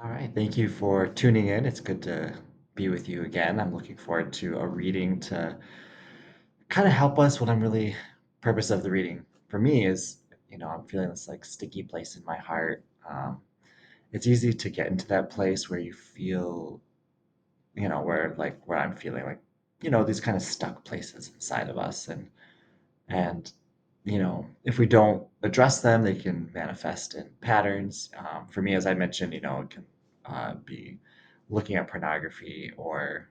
All right, thank you for tuning in. It's good to be with you again. I'm looking forward to a reading to kind of help us. What I'm really purpose of the reading for me is, I'm feeling this like sticky place in my heart. It's easy to get into that place where you feel, where I'm feeling like, these kind of stuck places inside of us, and if we don't address them, they can manifest in patterns. For me, as I mentioned, it can be looking at pornography or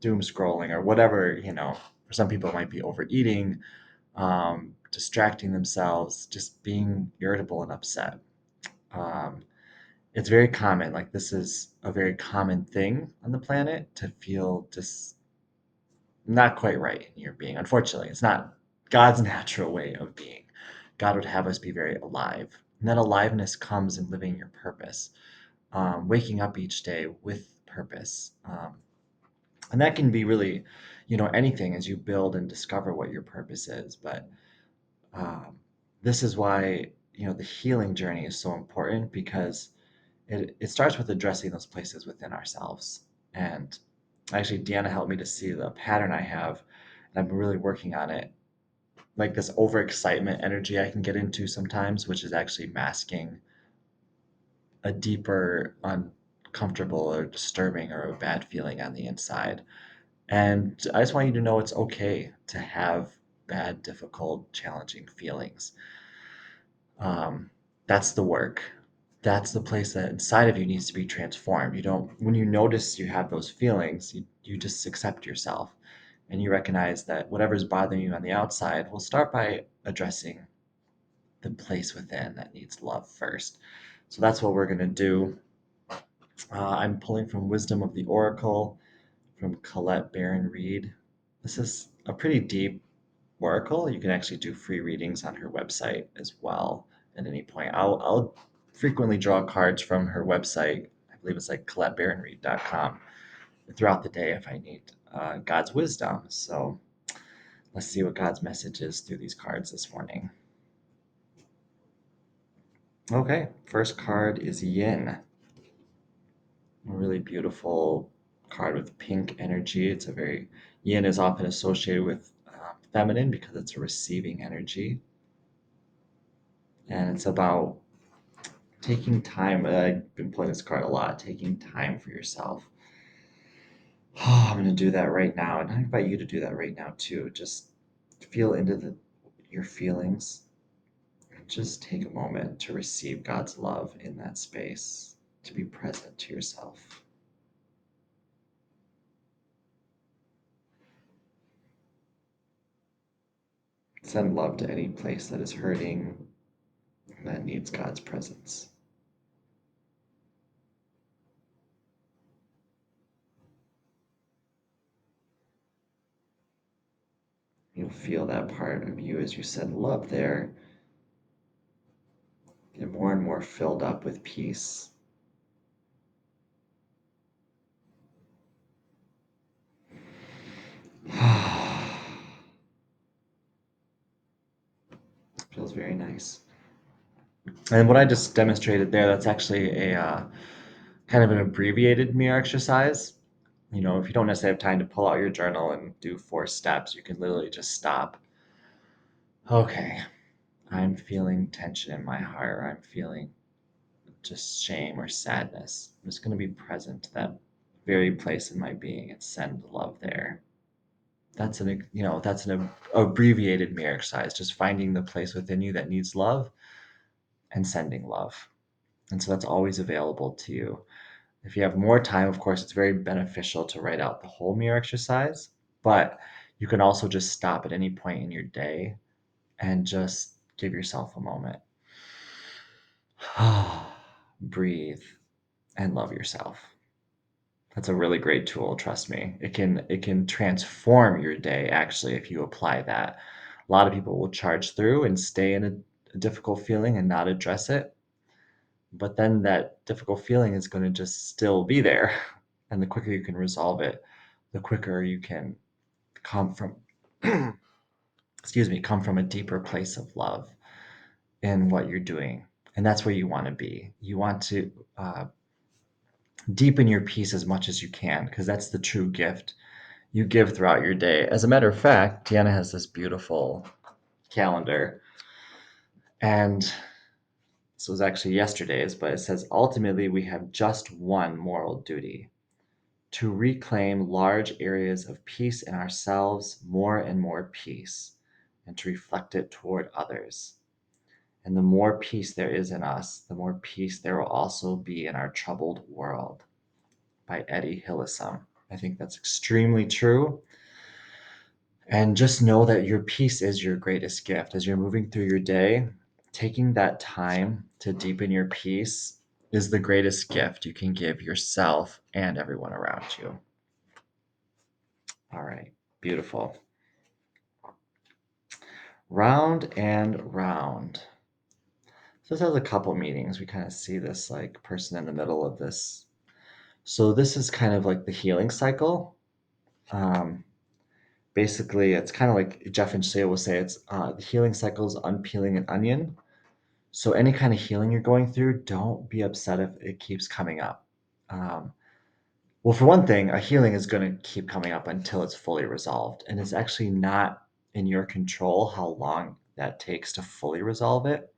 doom scrolling or whatever. For some people, it might be overeating, distracting themselves, just being irritable and upset. Um, it's very common. Like, this is a very common thing on the planet to feel just not quite right in your being. Unfortunately, it's not God's natural way of being. God would have us be very alive. And that aliveness comes in living your purpose, waking up each day with purpose. And that can be really, anything as you build and discover what your purpose is. But um, this is why, the healing journey is so important because it starts with addressing those places within ourselves. And actually, Deanna helped me to see the pattern I have, and I've been really working on it. Like this overexcitement energy I can get into sometimes, which is actually masking a deeper, uncomfortable, or disturbing, or a bad feeling on the inside. And I just want you to know it's okay to have bad, difficult, challenging feelings. Um, that's the work. That's the place that inside of you needs to be transformed. You don't, when you notice you have those feelings, you just accept yourself and you recognize that whatever's bothering you on the outside, will start by addressing the place within that needs love first. So that's what we're going to do. I'm pulling from Wisdom of the Oracle from Colette Baron Reed. This is a pretty deep oracle. You can actually do free readings on her website as well at any point. I'll frequently draw cards from her website. I believe it's like colettebaronreed.com throughout the day if I need God's wisdom. So let's see what God's message is through these cards this morning. Okay, first card is Yin, a really beautiful card with pink energy. It's a very, Yin is often associated with feminine because it's a receiving energy. And it's about taking time. I've been playing this card a lot, taking time for yourself. Oh, I'm going to do that right now. And I invite you to do that right now too. Just feel into your feelings. Just take a moment to receive God's love in that space, to be present to yourself. Send love to any place that is hurting, that needs God's presence. You'll feel that part of you as you send love there get more and more filled up with peace. Feels very nice. And what I just demonstrated there, that's actually a kind of an abbreviated mirror exercise. If you don't necessarily have time to pull out your journal and do 4 steps, you can literally just stop. Okay, I'm feeling tension in my heart. I'm feeling just shame or sadness. I'm just going to be present to that very place in my being and send love there. That's an abbreviated mirror exercise, just finding the place within you that needs love and sending love. And so that's always available to you. If you have more time, of course, it's very beneficial to write out the whole mirror exercise, but you can also just stop at any point in your day and just give yourself a moment. Breathe and love yourself. That's a really great tool, trust me. It can transform your day actually if you apply that. A lot of people will charge through and stay in a difficult feeling and not address it, but then that difficult feeling is going to just still be there. And the quicker you can resolve it, the quicker you can come from excuse me, come from a deeper place of love in what you're doing. And that's where you want to be. You want to deepen your peace as much as you can, because that's the true gift you give throughout your day. As a matter of fact, Deanna has this beautiful calendar, and this was actually yesterday's, but it says ultimately we have just one moral duty: to reclaim large areas of peace in ourselves, more and more peace, and to reflect it toward others. And the more peace there is in us, the more peace there will also be in our troubled world, by Eddie Hillesum. I think that's extremely true. And just know that your peace is your greatest gift. As you're moving through your day, taking that time to deepen your peace is the greatest gift you can give yourself and everyone around you. All right, beautiful. Round and round. So this has a couple meanings. We kind of see this like person in the middle of this. So this is kind of like the healing cycle. Um, Basically, it's kind of like Jeff and Shea will say, it's the healing cycle is unpeeling an onion. So any kind of healing you're going through, don't be upset if it keeps coming up. Um, well, for one thing, a healing is going to keep coming up until it's fully resolved, and it's actually not in your control how long that takes to fully resolve it.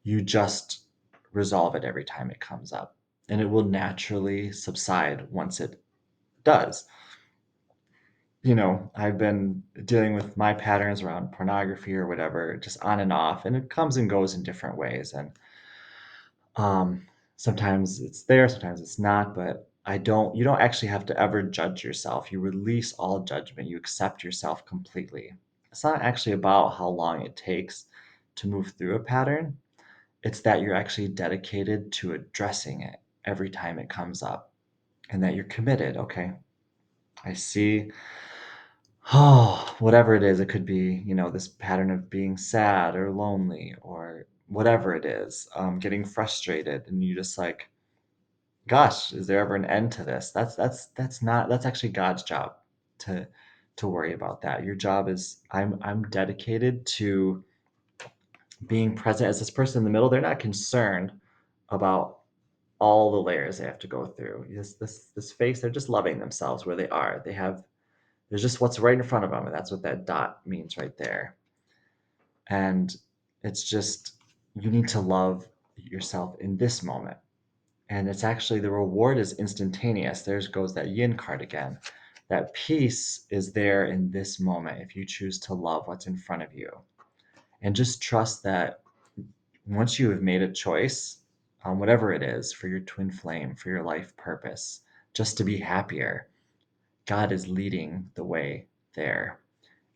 You just resolve it every time it comes up, and it will naturally subside once it does. I've been dealing with my patterns around pornography or whatever, just on and off, and it comes and goes in different ways. And um, sometimes it's there, sometimes it's not. But you don't actually have to ever judge yourself. You release all judgment, you accept yourself completely. It's not actually about how long it takes to move through a pattern, it's that you're actually dedicated to addressing it every time it comes up, and that you're committed. Okay, I see. Oh, whatever it is, it could be, this pattern of being sad or lonely or whatever it is, getting frustrated, and you just like, gosh, is there ever an end to this? That's actually God's job to worry about that. Your job is, I'm dedicated to being present as this person in the middle. They're not concerned about all the layers they have to go through. This face, they're just loving themselves where they are. There's just what's right in front of them, and that's what that dot means right there. And it's just, you need to love yourself in this moment. And it's actually, the reward is instantaneous. There goes that yin card again. That peace is there in this moment if you choose to love what's in front of you. And just trust that once you have made a choice, whatever it is, for your twin flame, for your life purpose, just to be happier, God is leading the way there.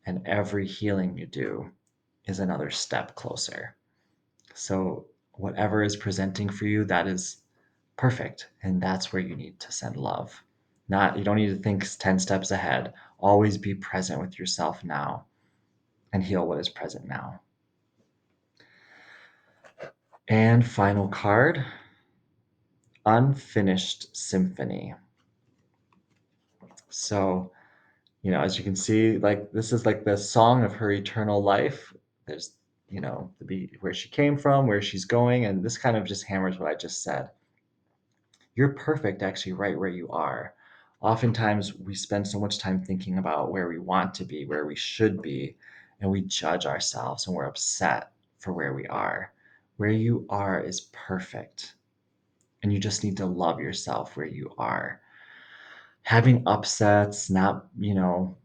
And every healing you do is another step closer. So, whatever is presenting for you, that is perfect. And that's where you need to send love. You don't need to think 10 steps ahead. Always be present with yourself now and heal what is present now. And final card, Unfinished Symphony. So, as you can see, like this is like the song of her eternal life. There's, the beat, where she came from, where she's going, and this kind of just hammers what I just said. You're perfect actually right where you are. Oftentimes we spend so much time thinking about where we want to be, where we should be, and we judge ourselves and we're upset for where we are. Where you are is perfect, and you just need to love yourself where you are. Having upsets, not,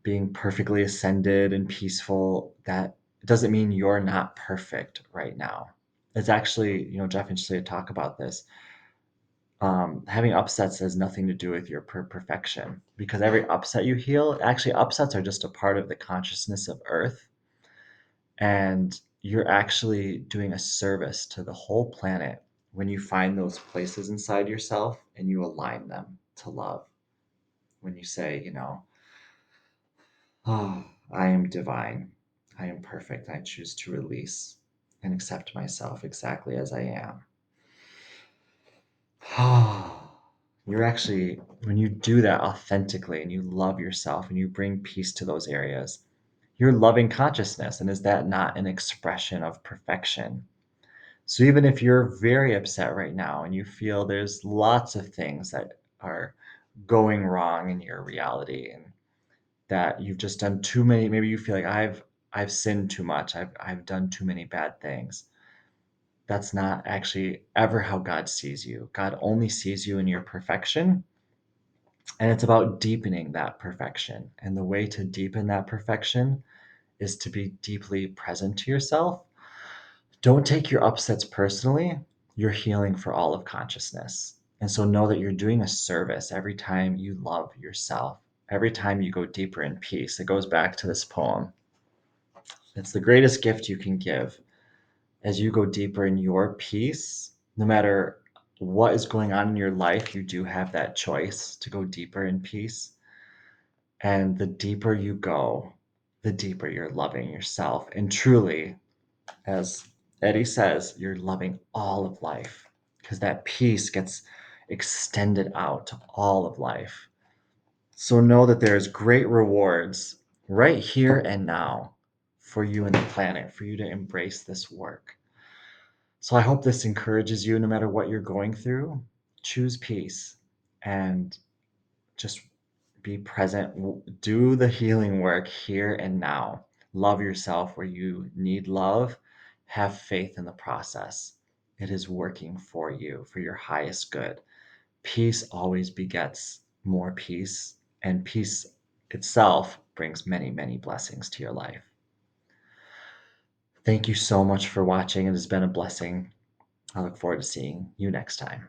being perfectly ascended and peaceful, that doesn't mean you're not perfect right now. It's actually, Jeff and Shay talk about this. Having upsets has nothing to do with your perfection, because every upset you heal, actually, upsets are just a part of the consciousness of Earth. And you're actually doing a service to the whole planet when you find those places inside yourself and you align them to love. When you say, oh, I am divine. I am perfect. I choose to release and accept myself exactly as I am. You're actually, when you do that authentically and you love yourself and you bring peace to those areas, you're loving consciousness. And is that not an expression of perfection? So even if you're very upset right now and you feel there's lots of things that are going wrong in your reality, and that you've just done too many. Maybe you feel like I've sinned too much. I've done too many bad things. That's not actually ever how God sees you. God only sees you in your perfection, and it's about deepening that perfection. And the way to deepen that perfection is to be deeply present to yourself. Don't take your upsets personally. You're healing for all of consciousness. And so know that you're doing a service every time you love yourself, every time you go deeper in peace. It goes back to this poem. It's the greatest gift you can give. As you go deeper in your peace, no matter what is going on in your life, you do have that choice to go deeper in peace. And the deeper you go, the deeper you're loving yourself. And truly, as Eddie says, you're loving all of life because that peace gets extended out to all of life. So know that there's great rewards right here and now for you and the planet, for you to embrace this work. So I hope this encourages you no matter what you're going through. Choose peace and just be present. Do the healing work here and now. Love yourself where you need love. Have faith in the process. It is working for you, for your highest good. Peace always begets more peace, and peace itself brings many, many blessings to your life. Thank you so much for watching. It has been a blessing. I look forward to seeing you next time.